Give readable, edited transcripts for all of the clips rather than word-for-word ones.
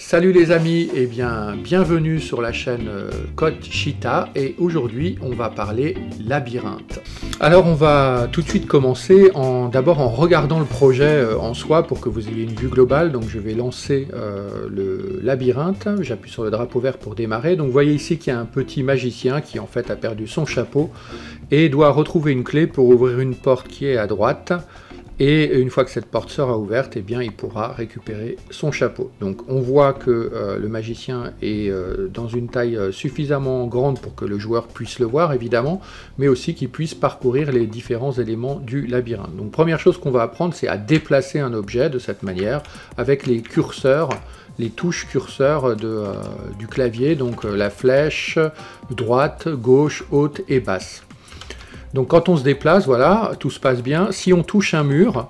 Salut les amis, et bien bienvenue sur la chaîne Code Cheetah, et aujourd'hui on va parler labyrinthe. Alors on va tout de suite commencer d'abord en regardant le projet en soi pour que vous ayez une vue globale. Donc je vais lancer le labyrinthe, j'appuie sur le drapeau vert pour démarrer. Donc vous voyez ici qu'il y a un petit magicien qui en fait a perdu son chapeau et doit retrouver une clé pour ouvrir une porte qui est à droite. Et une fois que cette porte sera ouverte, eh bien, il pourra récupérer son chapeau. Donc on voit que le magicien est dans une taille suffisamment grande pour que le joueur puisse le voir, évidemment, mais aussi qu'il puisse parcourir les différents éléments du labyrinthe. Donc première chose qu'on va apprendre, c'est à déplacer un objet de cette manière, avec les curseurs, les touches curseurs du clavier, donc la flèche, droite, gauche, haute et basse. Donc quand on se déplace, voilà, tout se passe bien. Si on touche un mur,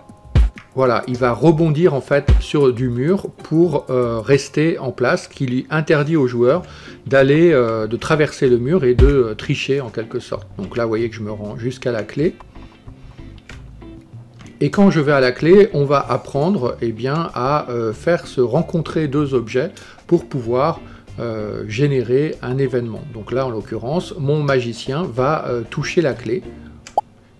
voilà, il va rebondir en fait sur du mur pour rester en place, qui lui interdit au joueur d'aller, de traverser le mur et de tricher en quelque sorte. Donc là, vous voyez que je me rends jusqu'à la clé. Et quand je vais à la clé, on va apprendre bien, à faire se rencontrer deux objets pour pouvoir générer un événement. Donc là en l'occurrence mon magicien va toucher la clé,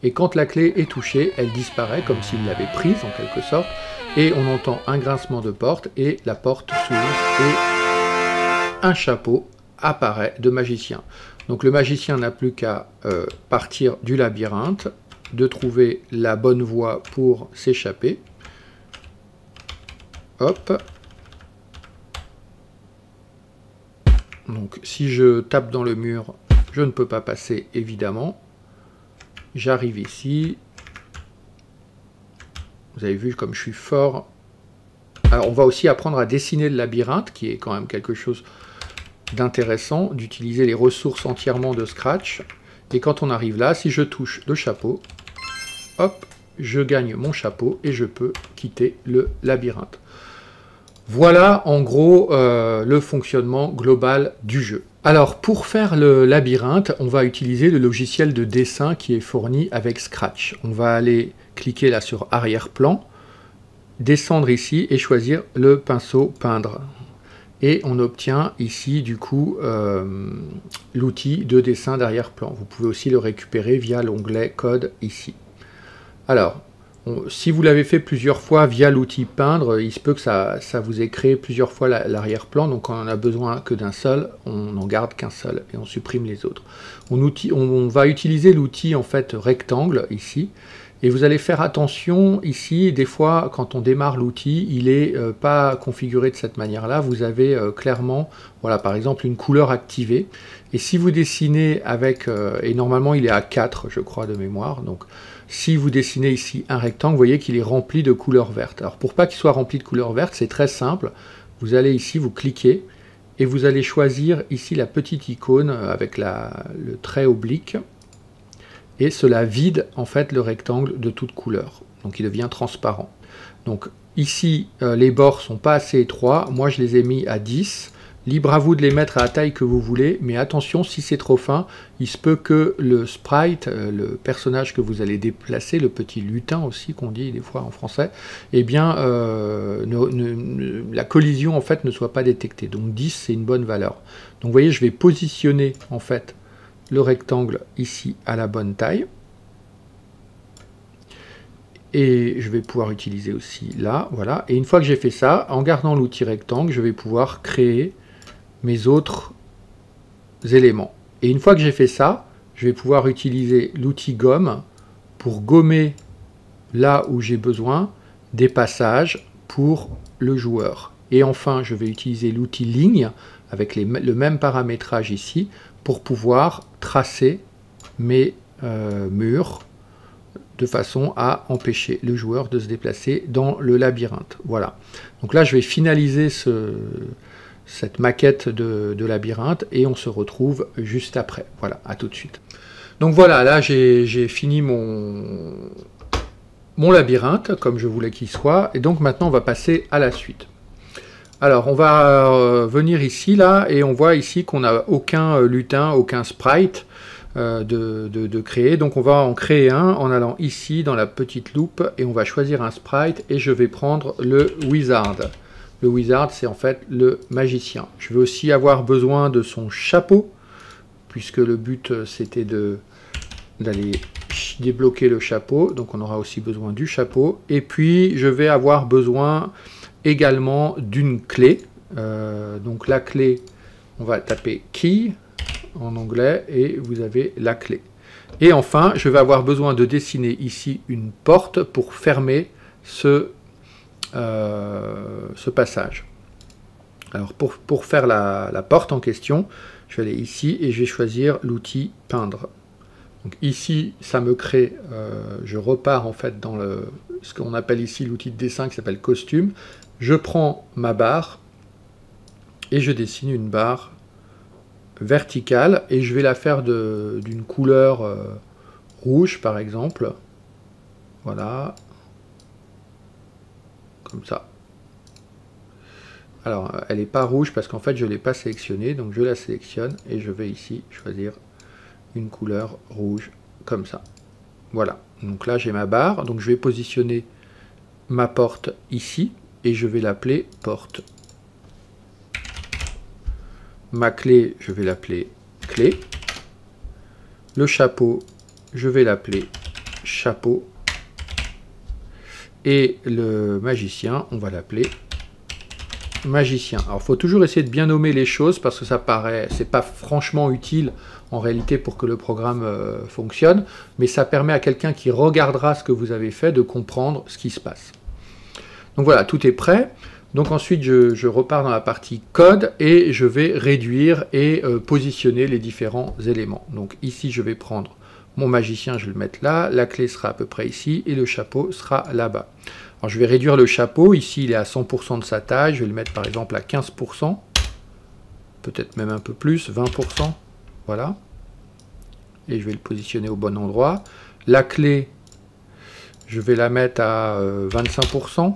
et quand la clé est touchée, elle disparaît comme s'il l'avait prise en quelque sorte, et on entend un grincement de porte et la porte s'ouvre et un chapeau apparaît de magicien. Donc le magicien n'a plus qu'à partir du labyrinthe, de trouver la bonne voie pour s'échapper. Hop. Donc si je tape dans le mur, je ne peux pas passer évidemment. J'arrive ici. Vous avez vu comme je suis fort. Alors on va aussi apprendre à dessiner le labyrinthe, qui est quand même quelque chose d'intéressant, d'utiliser les ressources entièrement de Scratch. Et quand on arrive là, si je touche le chapeau, hop, je gagne mon chapeau et je peux quitter le labyrinthe. Voilà en gros le fonctionnement global du jeu. Alors pour faire le labyrinthe, on va utiliser le logiciel de dessin qui est fourni avec Scratch. On va aller cliquer là sur arrière-plan, descendre ici et choisir le pinceau peindre. Et on obtient ici du coup l'outil de dessin d'arrière-plan. Vous pouvez aussi le récupérer via l'onglet code ici. Alors, si vous l'avez fait plusieurs fois via l'outil peindre, il se peut que ça vous ait créé plusieurs fois l'arrière-plan, donc quand on n'a besoin que d'un seul, on n'en garde qu'un seul et on supprime les autres. On va utiliser l'outil en fait rectangle ici, et vous allez faire attention ici, des fois quand on démarre l'outil, il n'est pas configuré de cette manière-là, vous avez clairement, voilà par exemple une couleur activée, et si vous dessinez avec, et normalement il est à 4 je crois de mémoire, donc si vous dessinez ici un rectangle, vous voyez qu'il est rempli de couleur verte. Alors pour pas qu'il soit rempli de couleur verte, c'est très simple. Vous allez ici, vous cliquez, et vous allez choisir ici la petite icône avec le trait oblique. Et cela vide en fait le rectangle de toute couleur. Donc il devient transparent. Donc ici, les bords sont pas assez étroits. Moi je les ai mis à 10. Libre à vous de les mettre à la taille que vous voulez, mais attention, si c'est trop fin, il se peut que le sprite, le personnage que vous allez déplacer, le petit lutin aussi qu'on dit des fois en français, eh bien la collision en fait ne soit pas détectée. Donc 10 c'est une bonne valeur. Donc vous voyez, je vais positionner en fait le rectangle ici à la bonne taille. Et je vais pouvoir utiliser aussi là, voilà. Et une fois que j'ai fait ça, en gardant l'outil rectangle, je vais pouvoir créer mes autres éléments. Et une fois que j'ai fait ça, je vais pouvoir utiliser l'outil gomme pour gommer là où j'ai besoin des passages pour le joueur. Et enfin, je vais utiliser l'outil ligne avec le même paramétrage ici pour pouvoir tracer mes murs de façon à empêcher le joueur de se déplacer dans le labyrinthe. Voilà. Donc là, je vais finaliser cette maquette de labyrinthe et on se retrouve juste après. Voilà, à tout de suite. Donc voilà, là j'ai fini mon labyrinthe comme je voulais qu'il soit, et donc maintenant on va passer à la suite. Alors on va venir ici là et on voit ici qu'on n'a aucun lutin, aucun sprite de créer, donc on va en créer un en allant ici dans la petite loupe et on va choisir un sprite et je vais prendre le wizard. Le wizard, c'est en fait le magicien. Je vais aussi avoir besoin de son chapeau, puisque le but, c'était d'aller débloquer le chapeau. Donc, on aura aussi besoin du chapeau. Et puis, je vais avoir besoin également d'une clé. Donc, la clé, on va taper « key » en anglais, et vous avez la clé. Et enfin, je vais avoir besoin de dessiner ici une porte pour fermer ce passage. Alors pour faire la porte en question, je vais aller ici et je vais choisir l'outil peindre. Donc ici, ça me crée, je repars en fait dans ce qu'on appelle ici l'outil de dessin qui s'appelle costume. Je prends ma barre et je dessine une barre verticale et je vais la faire d'une couleur rouge par exemple. Voilà. Comme ça. Alors, elle n'est pas rouge parce qu'en fait, je ne l'ai pas sélectionnée. Donc, je la sélectionne et je vais ici choisir une couleur rouge comme ça. Voilà. Donc là, j'ai ma barre. Donc, je vais positionner ma porte ici et je vais l'appeler porte. Ma clé, je vais l'appeler clé. Le chapeau, je vais l'appeler chapeau. Et le magicien, on va l'appeler magicien. Alors, il faut toujours essayer de bien nommer les choses parce que ça paraît, c'est pas franchement utile en réalité pour que le programme fonctionne, mais ça permet à quelqu'un qui regardera ce que vous avez fait de comprendre ce qui se passe. Donc voilà, tout est prêt. Donc ensuite, je repars dans la partie code et je vais réduire et positionner les différents éléments. Donc ici, je vais prendre mon magicien, je vais le mettre là, la clé sera à peu près ici et le chapeau sera là-bas. Alors je vais réduire le chapeau, ici il est à 100% de sa taille, je vais le mettre par exemple à 15%, peut-être même un peu plus, 20%, voilà. Et je vais le positionner au bon endroit. La clé, je vais la mettre à 25%.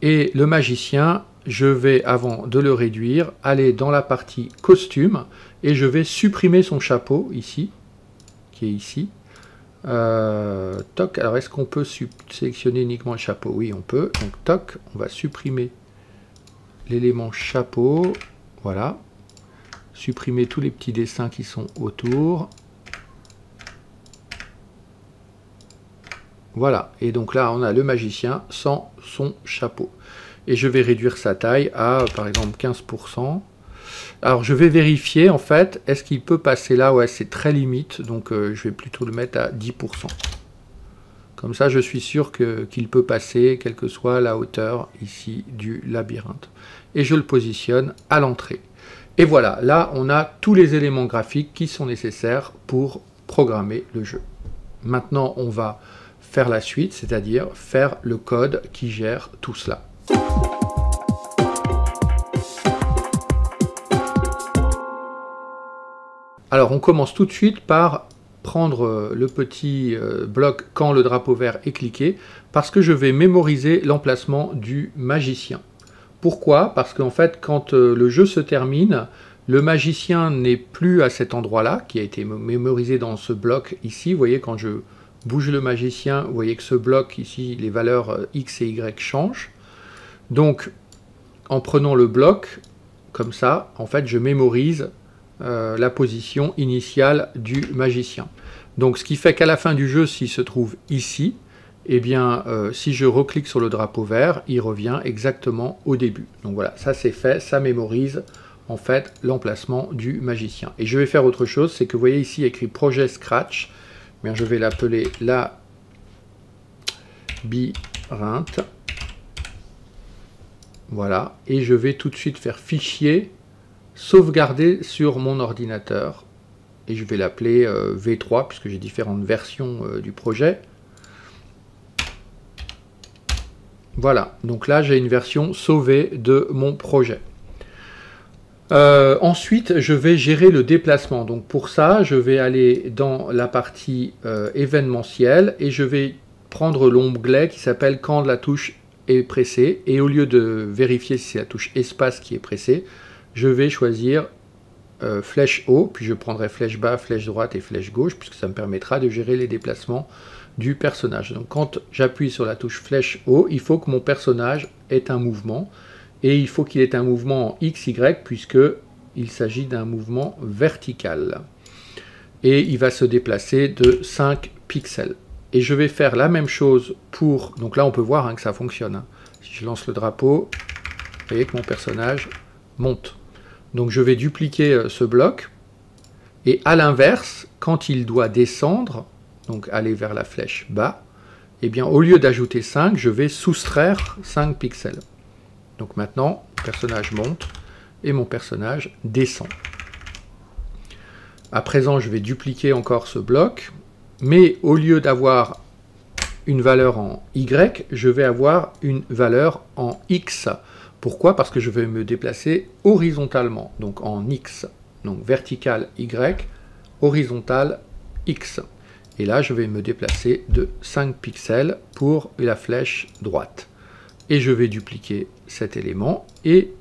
Et le magicien, je vais, avant de le réduire, aller dans la partie costume et je vais supprimer son chapeau ici, qui est ici. Toc, alors est-ce qu'on peut sélectionner uniquement le chapeau? Oui, on peut. Donc toc, on va supprimer l'élément chapeau. Voilà. Supprimer tous les petits dessins qui sont autour. Voilà. Et donc là, on a le magicien sans son chapeau. Et je vais réduire sa taille à, par exemple, 15%. Alors, je vais vérifier, en fait, est-ce qu'il peut passer là? Ouais, c'est très limite, donc je vais plutôt le mettre à 10%. Comme ça, je suis sûr qu'il peut passer, quelle que soit la hauteur, ici, du labyrinthe. Et je le positionne à l'entrée. Et voilà, là, on a tous les éléments graphiques qui sont nécessaires pour programmer le jeu. Maintenant, on va faire la suite, c'est-à-dire faire le code qui gère tout cela. Alors on commence tout de suite par prendre le petit bloc quand le drapeau vert est cliqué, parce que je vais mémoriser l'emplacement du magicien. Pourquoi? Parce qu'en fait quand le jeu se termine, le magicien n'est plus à cet endroit-là, qui a été mémorisé dans ce bloc ici. Vous voyez, quand je bouge le magicien, vous voyez que ce bloc ici, les valeurs X et Y changent. Donc en prenant le bloc, comme ça, en fait je mémorise la position initiale du magicien. Donc ce qui fait qu'à la fin du jeu, s'il se trouve ici, eh bien si je reclique sur le drapeau vert, il revient exactement au début. Donc voilà, ça c'est fait, ça mémorise en fait l'emplacement du magicien. Et je vais faire autre chose, c'est que vous voyez ici écrit projet Scratch, bien, je vais l'appeler labyrinthe. Voilà, et je vais tout de suite faire fichier sauvegarder sur mon ordinateur et je vais l'appeler V3 puisque j'ai différentes versions du projet. Voilà, donc là j'ai une version sauvée de mon projet. Ensuite, je vais gérer le déplacement. Donc pour ça, je vais aller dans la partie événementielle et je vais prendre l'onglet qui s'appelle quand la touche est pressée. Et au lieu de vérifier si c'est la touche espace qui est pressée, je vais choisir flèche haut, puis je prendrai flèche bas, flèche droite et flèche gauche, puisque ça me permettra de gérer les déplacements du personnage. Donc quand j'appuie sur la touche flèche haut, il faut que mon personnage ait un mouvement, et il faut qu'il ait un mouvement en XY, puisqu'il s'agit d'un mouvement vertical. Et il va se déplacer de 5 pixels. Et je vais faire la même chose pour... Donc là, on peut voir que ça fonctionne. Si je lance le drapeau, vous voyez que mon personnage monte. Donc je vais dupliquer ce bloc. Et à l'inverse, quand il doit descendre, donc aller vers la flèche bas, eh bien, au lieu d'ajouter 5, je vais soustraire 5 pixels. Donc maintenant, mon personnage monte et mon personnage descend. À présent, je vais dupliquer encore ce bloc, mais au lieu d'avoir une valeur en Y, je vais avoir une valeur en X. Pourquoi? Parce que je vais me déplacer horizontalement, donc en X. Donc vertical Y, horizontal X. Et là, je vais me déplacer de 5 pixels pour la flèche droite. Et je vais dupliquer cet élément et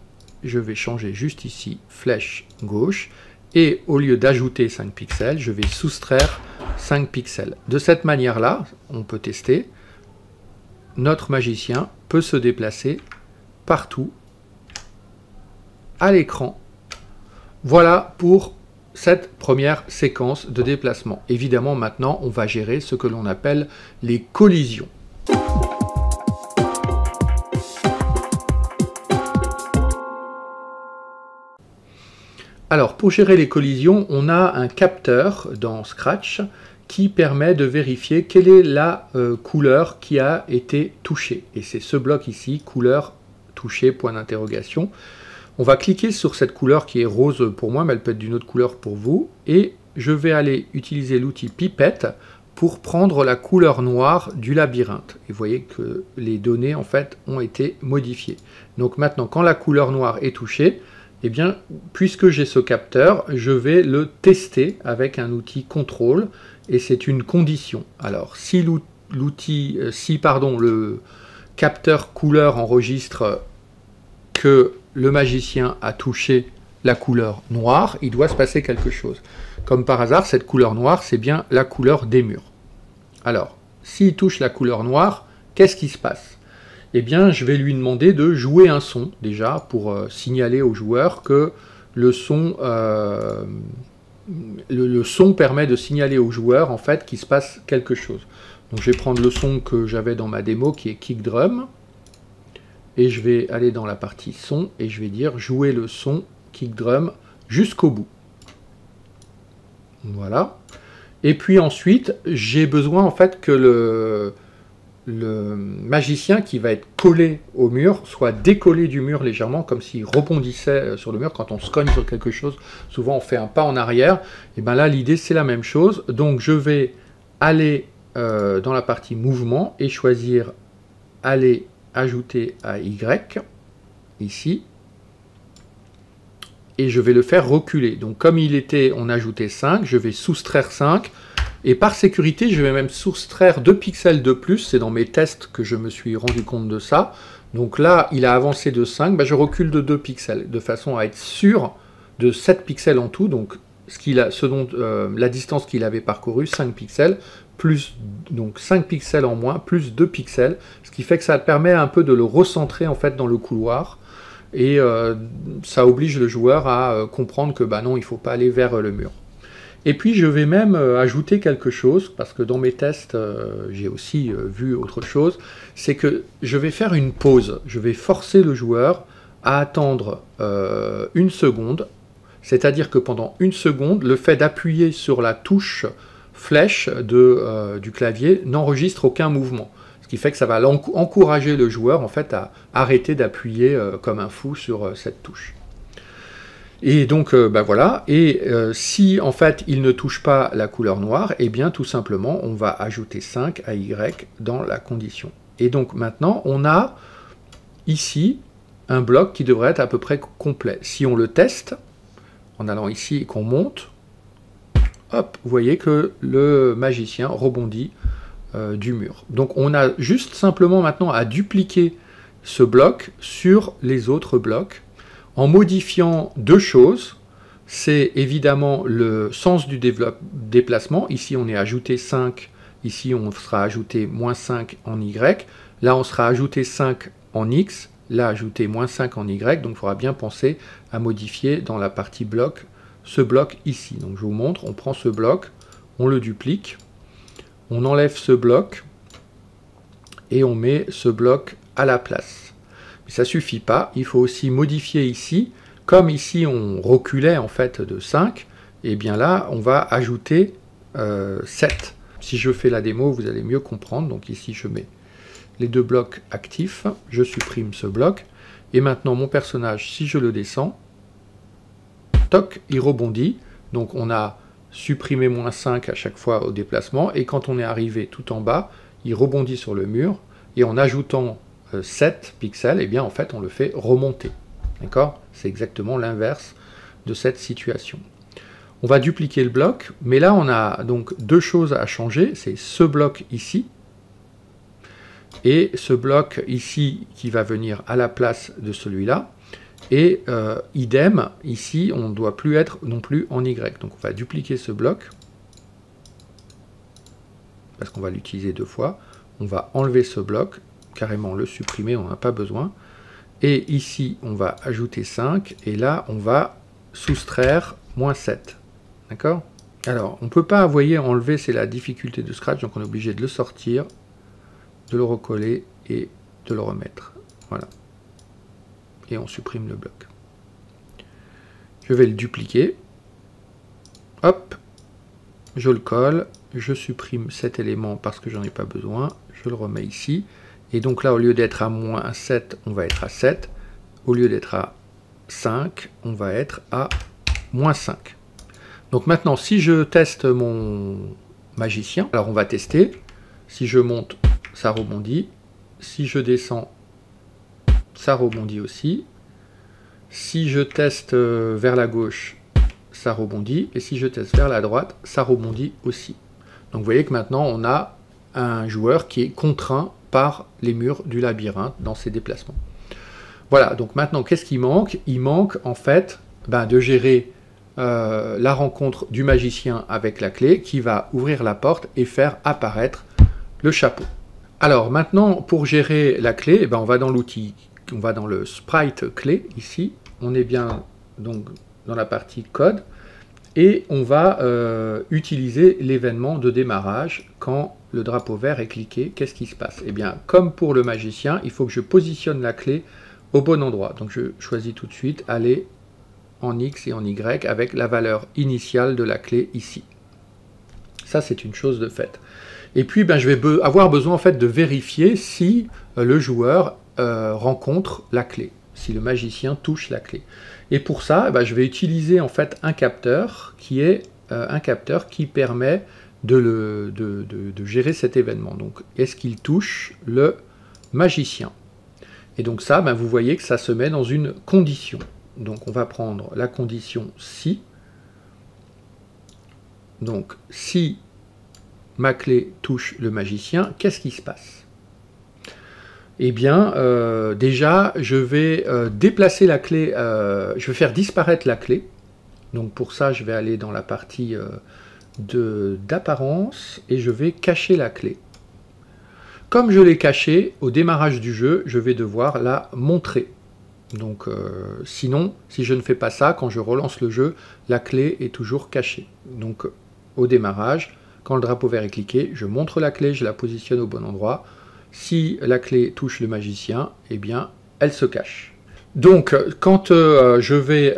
je vais changer juste ici flèche gauche. Et au lieu d'ajouter 5 pixels, je vais soustraire 5 pixels. De cette manière-là, on peut tester, notre magicien peut se déplacer partout à l'écran. Voilà pour cette première séquence de déplacement. Évidemment, maintenant, on va gérer ce que l'on appelle les collisions. Alors, pour gérer les collisions, on a un capteur dans Scratch qui permet de vérifier quelle est la couleur qui a été touchée. Et c'est ce bloc ici, couleur touchée, point d'interrogation. On va cliquer sur cette couleur qui est rose pour moi, mais elle peut être d'une autre couleur pour vous. Et je vais aller utiliser l'outil pipette pour prendre la couleur noire du labyrinthe. Et vous voyez que les données, en fait, ont été modifiées. Donc maintenant, quand la couleur noire est touchée, eh bien, puisque j'ai ce capteur, je vais le tester avec un outil contrôle, et c'est une condition. Alors, si le capteur couleur enregistre que le magicien a touché la couleur noire, il doit se passer quelque chose. Comme par hasard, cette couleur noire, c'est bien la couleur des murs. Alors, s'il touche la couleur noire, qu'est-ce qui se passe? Eh bien, je vais lui demander de jouer un son, déjà, pour signaler au joueur que le son permet de signaler au joueur, en fait, qu'il se passe quelque chose. Donc, je vais prendre le son que j'avais dans ma démo, qui est Kick Drum, et je vais aller dans la partie son, et je vais dire jouer le son Kick Drum jusqu'au bout. Voilà. Et puis ensuite, j'ai besoin, en fait, que le magicien qui va être collé au mur soit décollé du mur légèrement, comme s'il rebondissait sur le mur. Quand on se cogne sur quelque chose, souvent on fait un pas en arrière. Et bien là, l'idée, c'est la même chose. Donc je vais aller dans la partie mouvement et choisir aller ajouter à Y, ici. Et je vais le faire reculer. Donc comme il était, on ajoutait 5, je vais soustraire 5. Et par sécurité, je vais même soustraire 2 pixels de plus. C'est dans mes tests que je me suis rendu compte de ça. Donc là, il a avancé de 5. Ben, je recule de 2 pixels, de façon à être sûr de 7 pixels en tout. Donc la distance qu'il avait parcourue, 5 pixels, plus donc 5 pixels en moins, plus 2 pixels. Ce qui fait que ça permet un peu de le recentrer en fait dans le couloir. Et ça oblige le joueur à comprendre que bah non, il ne faut pas aller vers le mur. Et puis je vais même ajouter quelque chose, parce que dans mes tests, j'ai aussi vu autre chose, c'est que je vais faire une pause. Je vais forcer le joueur à attendre 1 seconde, c'est-à-dire que pendant 1 seconde, le fait d'appuyer sur la touche flèche du clavier n'enregistre aucun mouvement. Ce qui fait que ça va encourager le joueur en fait, à arrêter d'appuyer comme un fou sur cette touche. Et donc, ben voilà, et si en fait il ne touche pas la couleur noire, eh bien tout simplement on va ajouter 5 à Y dans la condition. Et donc maintenant on a ici un bloc qui devrait être à peu près complet. Si on le teste, en allant ici et qu'on monte, hop, vous voyez que le magicien rebondit du mur. Donc on a juste simplement maintenant à dupliquer ce bloc sur les autres blocs, en modifiant 2 choses. C'est évidemment le sens du déplacement. Ici, on est ajouté 5 Ici, on sera ajouté moins 5 en Y. Là, on sera ajouté 5 en X. Là, ajouter moins 5 en Y. Donc, il faudra bien penser à modifier dans la partie bloc, ce bloc ici. Donc, je vous montre, on prend ce bloc, on le duplique, on enlève ce bloc et on met ce bloc à la place. Mais ça ne suffit pas, il faut aussi modifier ici. Comme ici, on reculait en fait de 5, et bien là, on va ajouter 7. Si je fais la démo, vous allez mieux comprendre. Donc ici, je mets les deux blocs actifs, je supprime ce bloc, et maintenant mon personnage, si je le descends, toc, il rebondit. Donc on a supprimé moins 5 à chaque fois au déplacement, et quand on est arrivé tout en bas, il rebondit sur le mur, et en ajoutant 7 pixels, et bien en fait on le fait remonter. D'accord? C'est exactement l'inverse de cette situation. On va dupliquer le bloc, mais là on a donc deux choses à changer, c'est ce bloc ici, et ce bloc ici qui va venir à la place de celui-là, et idem, ici on ne doit plus être non plus en Y. Donc on va dupliquer ce bloc, parce qu'on va l'utiliser deux fois, on va enlever ce bloc, carrément le supprimer, on n'en a pas besoin, et ici on va ajouter 5, et là on va soustraire moins 7. D'accord? Alors, on ne peut pas, vous voyez, enlever, c'est la difficulté de Scratch, donc on est obligé de le sortir, de le recoller et de le remettre. Voilà. Et on supprime le bloc. Je vais le dupliquer. Hop, je le colle, je supprime cet élément parce que j'en ai pas besoin, je le remets ici. Et donc là, au lieu d'être à moins 7, on va être à 7. Au lieu d'être à 5, on va être à moins 5. Donc maintenant, si je teste mon magicien, alors on va tester. Si je monte, ça rebondit. Si je descends, ça rebondit aussi. Si je teste vers la gauche, ça rebondit. Et si je teste vers la droite, ça rebondit aussi. Donc vous voyez que maintenant, on a un joueur qui est contraint par les murs du labyrinthe dans ses déplacements. Voilà, donc maintenant, qu'est-ce qui manque? Il manque en fait de gérer la rencontre du magicien avec la clé qui va ouvrir la porte et faire apparaître le chapeau. Alors maintenant, pour gérer la clé, on va dans l'outil, on va dans le sprite clé ici, on est bien donc dans la partie code et on va utiliser l'événement de démarrage quand le drapeau vert est cliqué. Qu'est-ce qui se passe? Eh bien, comme pour le magicien, il faut que je positionne la clé au bon endroit. Donc je choisis tout de suite aller en X et en Y avec la valeur initiale de la clé ici. Ça, c'est une chose de faite. Et puis, je vais avoir besoin en fait de vérifier si le joueur rencontre la clé, si le magicien touche la clé. Et pour ça, je vais utiliser en fait un capteur qui est un capteur qui permet de gérer cet événement. Donc, est-ce qu'il touche le magicien? Et donc ça, vous voyez que ça se met dans une condition. Donc on va prendre la condition si. Donc si ma clé touche le magicien, qu'est-ce qui se passe? Eh bien, déjà, je vais déplacer la clé, je vais faire disparaître la clé. Donc pour ça, je vais aller dans la partie d'apparence et je vais cacher la clé. Comme je l'ai cachée, au démarrage du jeu, je vais devoir la montrer. Donc sinon, si je ne fais pas ça, quand je relance le jeu, la clé est toujours cachée. Donc au démarrage, quand le drapeau vert est cliqué, je montre la clé, je la positionne au bon endroit. Si la clé touche le magicien, eh bien, elle se cache. Donc quand je vais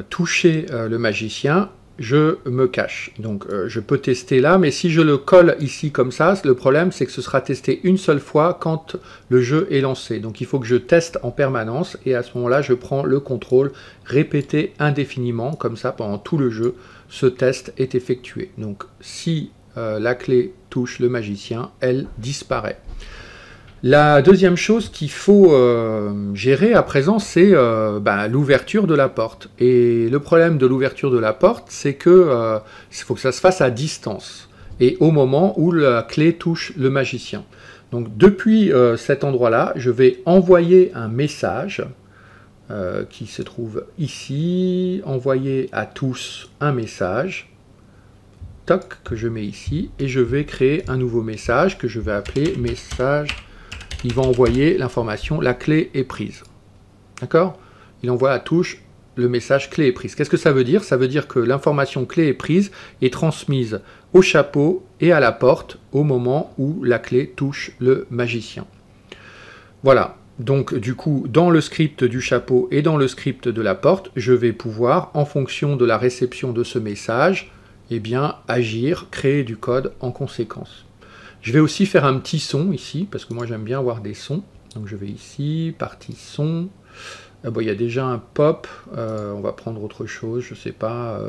toucher le magicien, je me cache. Donc je peux tester là, mais si je le colle ici comme ça, le problème c'est que ce sera testé une seule fois quand le jeu est lancé. Donc il faut que je teste en permanence et à ce moment-là je prends le contrôle répéter indéfiniment, comme ça pendant tout le jeu ce test est effectué. Donc si la clé touche le magicien, elle disparaît. La deuxième chose qu'il faut gérer à présent, c'est l'ouverture de la porte. Et le problème de l'ouverture de la porte, c'est que faut que ça se fasse à distance et au moment où la clé touche le magicien. Donc depuis cet endroit-là, je vais envoyer un message qui se trouve ici, envoyer à tous un message. toc, que je mets ici, et je vais créer un nouveau message que je vais appeler message. Il va envoyer l'information, la clé est prise. D'accord? Il envoie à la touche le message clé est prise. Qu'est-ce que ça veut dire? Ça veut dire que l'information clé est prise est transmise au chapeau et à la porte au moment où la clé touche le magicien. Voilà. Donc du coup, dans le script du chapeau et dans le script de la porte, je vais pouvoir, en fonction de la réception de ce message, eh bien, agir, créer du code en conséquence. Je vais aussi faire un petit son ici, parce que moi j'aime bien avoir des sons. Donc je vais ici, partie son. Bon, il y a déjà un pop, on va prendre autre chose, je sais pas.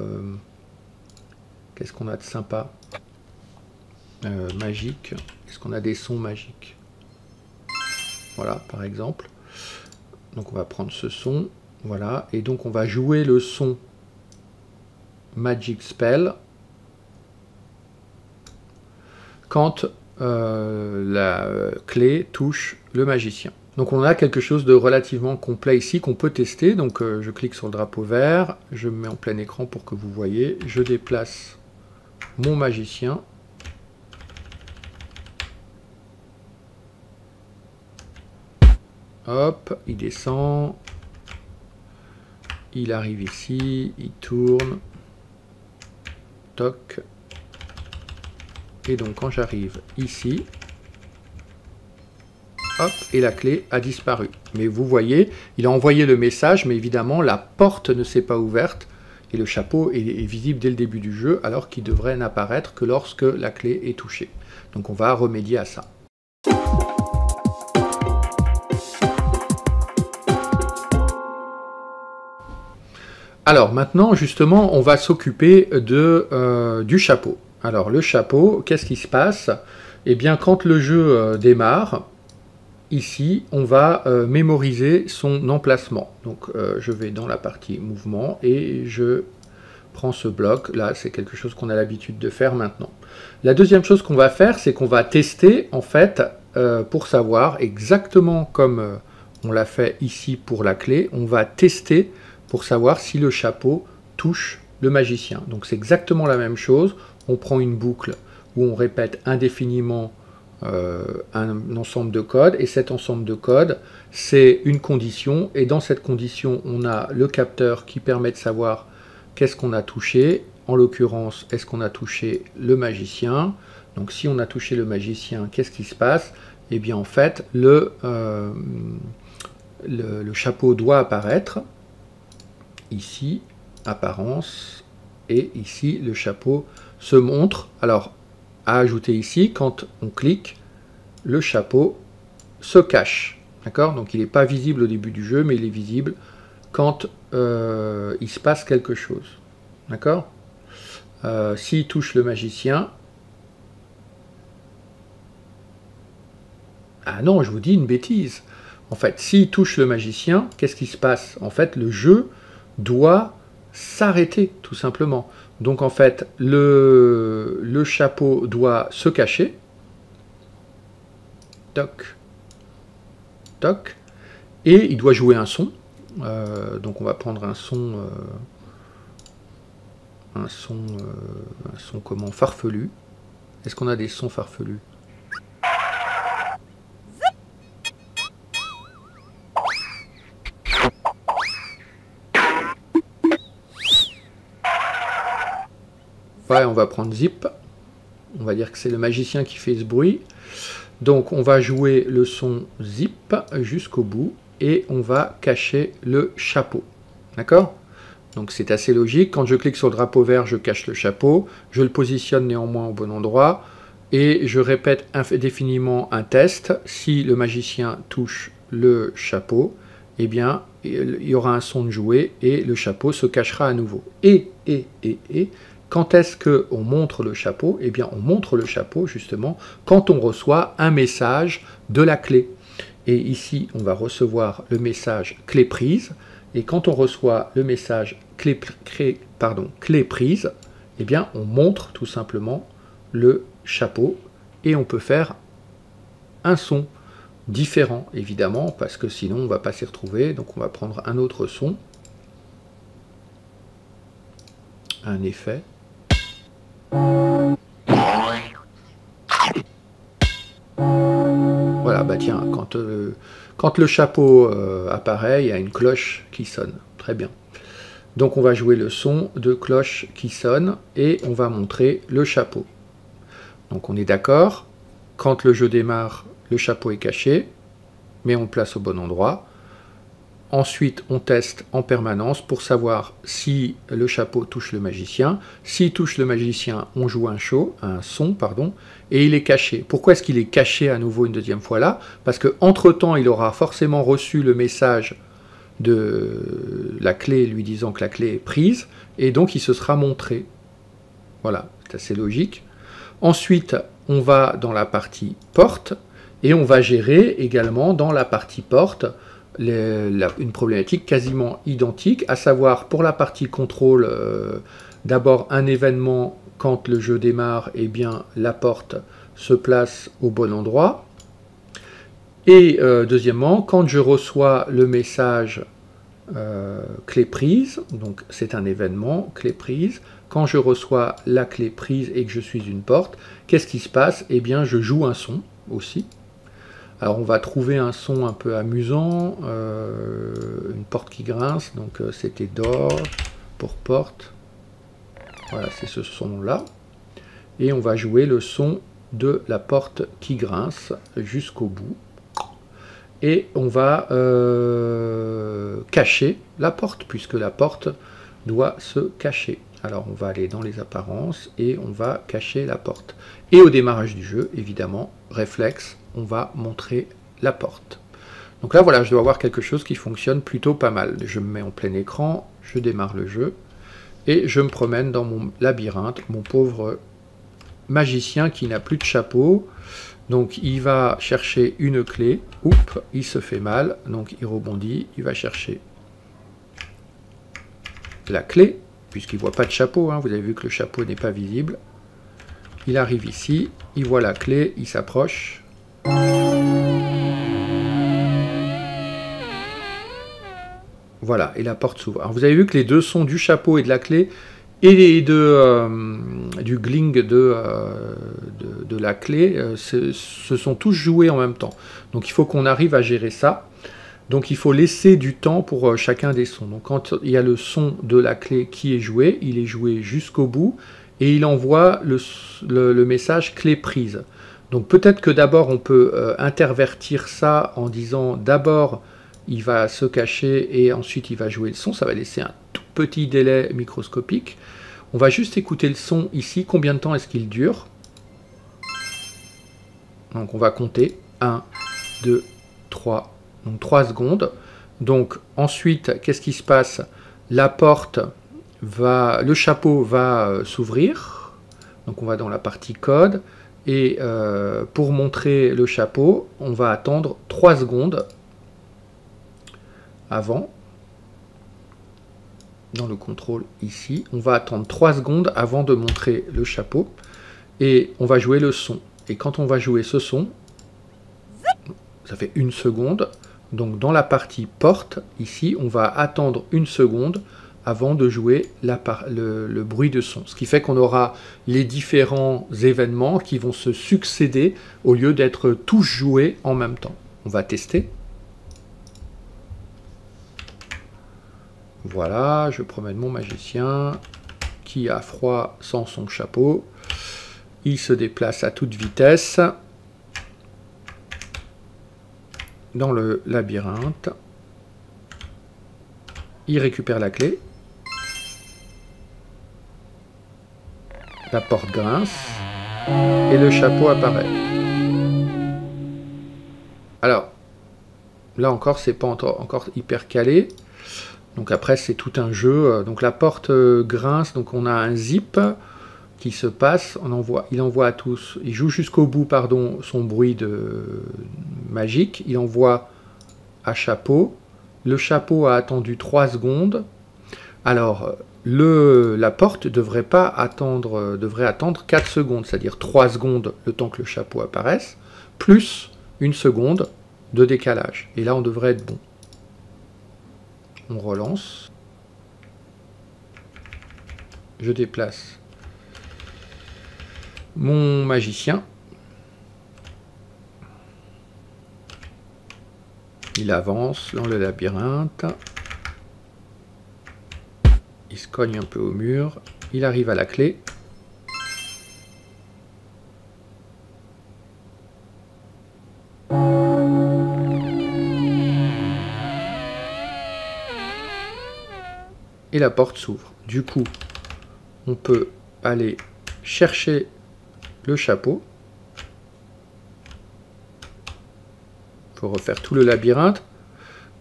Qu'est-ce qu'on a de sympa? Magique. Est-ce qu'on a des sons magiques? Voilà, par exemple. Donc on va prendre ce son, voilà, et donc on va jouer le son Magic Spell quand la clé touche le magicien. Donc on a quelque chose de relativement complet ici qu'on peut tester. Donc je clique sur le drapeau vert, je me mets en plein écran pour que vous voyez, je déplace mon magicien. Hop, il descend, il arrive ici, il tourne, toc, et donc quand j'arrive ici, hop, et la clé a disparu. Mais vous voyez, il a envoyé le message, mais évidemment la porte ne s'est pas ouverte, et le chapeau est visible dès le début du jeu, alors qu'il devrait n'apparaître que lorsque la clé est touchée. Donc on va remédier à ça. Alors maintenant, justement, on va s'occuper du chapeau. Alors le chapeau, qu'est-ce qui se passe? Eh bien, quand le jeu démarre, ici, on va mémoriser son emplacement. Donc je vais dans la partie mouvement et je prends ce bloc. Là, c'est quelque chose qu'on a l'habitude de faire maintenant. La deuxième chose qu'on va faire, c'est qu'on va tester, en fait, pour savoir exactement comme on l'a fait ici pour la clé, on va tester pour savoir si le chapeau touche le magicien. Donc c'est exactement la même chose. On prend une boucle où on répète indéfiniment un ensemble de codes, et cet ensemble de codes, c'est une condition, et dans cette condition, on a le capteur qui permet de savoir qu'est-ce qu'on a touché. En l'occurrence, est-ce qu'on a touché le magicien? Donc si on a touché le magicien, qu'est-ce qui se passe? Eh bien en fait, le chapeau doit apparaître. Ici, apparence, et ici, le chapeau se montre. Alors, à ajouter ici, quand on clique, le chapeau se cache. D'accord? Donc, il n'est pas visible au début du jeu, mais il est visible quand il se passe quelque chose. D'accord? S'il touche le magicien... Ah non, je vous dis une bêtise. En fait, s'il touche le magicien, qu'est-ce qui se passe? En fait, le jeu doit s'arrêter, tout simplement. Donc en fait, le chapeau doit se cacher. Toc, toc. Et il doit jouer un son. Donc on va prendre un son comment, farfelu. Est-ce qu'on a des sons farfelus? Ouais, on va prendre zip. On va dire que c'est le magicien qui fait ce bruit. Donc on va jouer le son zip jusqu'au bout et on va cacher le chapeau. D'accord? Donc c'est assez logique. Quand je clique sur le drapeau vert, je cache le chapeau. Je le positionne néanmoins au bon endroit. Et je répète indéfiniment un test. Si le magicien touche le chapeau, eh bien, il y aura un son de jouer et le chapeau se cachera à nouveau. Et. Quand est-ce qu'on montre le chapeau? Eh bien, on montre le chapeau, justement, quand on reçoit un message de la clé. Et ici, on va recevoir le message clé prise. Et quand on reçoit le message clé prise, eh bien, on montre tout simplement le chapeau. Et on peut faire un son différent, évidemment, parce que sinon, on ne va pas s'y retrouver. Donc, on va prendre un autre son. Un effet. quand le chapeau apparaît, il y a une cloche qui sonne. Très bien. Donc on va jouer le son de cloche qui sonne et on va montrer le chapeau. Donc on est d'accord, quand le jeu démarre, le chapeau est caché, mais on le place au bon endroit. Ensuite, on teste en permanence pour savoir si le chapeau touche le magicien. S'il touche le magicien, on joue un son, et il est caché. Pourquoi est-ce qu'il est caché à nouveau une deuxième fois là? Parce qu'entre-temps, il aura forcément reçu le message de la clé lui disant que la clé est prise, et donc il se sera montré. Voilà, c'est assez logique. Ensuite, on va dans la partie porte, et on va gérer également dans la partie porte une problématique quasiment identique, à savoir pour la partie contrôle, d'abord un événement quand le jeu démarre, et bien la porte se place au bon endroit. Et deuxièmement, quand je reçois le message clé prise, donc c'est un événement, clé prise, quand je reçois la clé prise et que je suis une porte, qu'est-ce qui se passe? Eh bien je joue un son aussi. Alors on va trouver un son un peu amusant, une porte qui grince, donc c'était d'or pour porte. Voilà, c'est ce son-là. Et on va jouer le son de la porte qui grince jusqu'au bout. Et on va cacher la porte, puisque la porte doit se cacher. Alors on va aller dans les apparences et on va cacher la porte. Et au démarrage du jeu, évidemment, réflexe, on va montrer la porte. Donc là, voilà, je dois avoir quelque chose qui fonctionne plutôt pas mal. Je me mets en plein écran, je démarre le jeu, et je me promène dans mon labyrinthe, mon pauvre magicien qui n'a plus de chapeau. Donc il va chercher une clé, oups, il se fait mal, donc il rebondit, il va chercher la clé, puisqu'il ne voit pas de chapeau, hein, vous avez vu que le chapeau n'est pas visible. Il arrive ici, il voit la clé, il s'approche. Voilà, et la porte s'ouvre. Alors vous avez vu que les deux sons du chapeau et de la clé, et du gling de la clé, se sont tous joués en même temps. Donc il faut qu'on arrive à gérer ça. Donc il faut laisser du temps pour chacun des sons. Donc quand il y a le son de la clé qui est joué, il est joué jusqu'au bout, et il envoie le message clé prise. Donc peut-être que d'abord on peut intervertir ça en disant d'abord il va se cacher et ensuite il va jouer le son. Ça va laisser un tout petit délai microscopique. On va juste écouter le son ici. Combien de temps est-ce qu'il dure? Donc on va compter. 1, 2, 3. Donc 3 secondes. Donc ensuite, qu'est-ce qui se passe? La porte va, le chapeau va s'ouvrir. Donc on va dans la partie code. Et pour montrer le chapeau, on va attendre 3 secondes avant. Dans le contrôle ici, on va attendre 3 secondes avant de montrer le chapeau. Et on va jouer le son. Et quand on va jouer ce son, ça fait 1 seconde. Donc dans la partie porte, ici, on va attendre 1 seconde avant de jouer le bruit de son. Ce qui fait qu'on aura les différents événements qui vont se succéder au lieu d'être tous joués en même temps. On va tester. Voilà, je promène mon magicien qui a froid sans son chapeau. Il se déplace à toute vitesse dans le labyrinthe. Il récupère la clé. La porte grince et le chapeau apparaît. Alors, là encore, c'est pas encore hyper calé. Donc après, c'est tout un jeu. Donc la porte grince, donc on a un zip qui se passe. Il envoie à tous. Il joue jusqu'au bout, pardon, son bruit magique. Il envoie à chapeau. Le chapeau a attendu 3 secondes. Alors, la porte devrait attendre 4 secondes, c'est-à-dire 3 secondes le temps que le chapeau apparaisse, plus 1 seconde de décalage. Et là, on devrait être bon. On relance. Je déplace mon magicien. Il avance dans le labyrinthe. Il se cogne un peu au mur. Il arrive à la clé. Et la porte s'ouvre. Du coup, on peut aller chercher le chapeau. Il faut refaire tout le labyrinthe.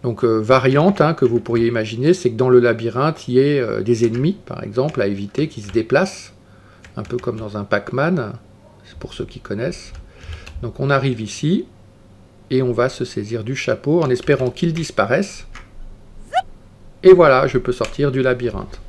Donc, variante que vous pourriez imaginer, c'est que dans le labyrinthe, il y ait des ennemis, par exemple, à éviter, qui se déplacent. Un peu comme dans un Pac-Man, c'est pour ceux qui connaissent. Donc, on arrive ici, et on va se saisir du chapeau en espérant qu'il disparaisse. Et voilà, je peux sortir du labyrinthe.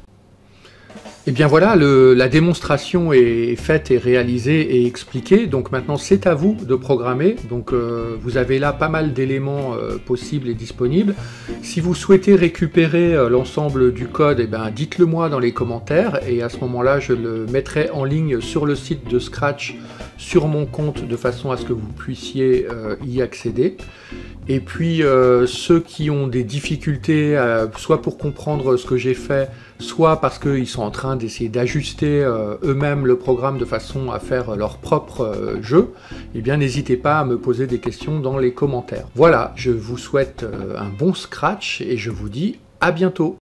Et bien voilà, la démonstration est faite et réalisée et expliquée. Donc maintenant, c'est à vous de programmer. Donc vous avez là pas mal d'éléments possibles et disponibles. Si vous souhaitez récupérer l'ensemble du code, eh ben, dites-le moi dans les commentaires. Et à ce moment-là, je le mettrai en ligne sur le site de Scratch, sur mon compte, de façon à ce que vous puissiez y accéder. Et puis ceux qui ont des difficultés, soit pour comprendre ce que j'ai fait, soit parce qu'ils sont en train d'essayer d'ajuster eux-mêmes le programme de façon à faire leur propre jeu, eh bien n'hésitez pas à me poser des questions dans les commentaires. Voilà, je vous souhaite un bon Scratch et je vous dis à bientôt.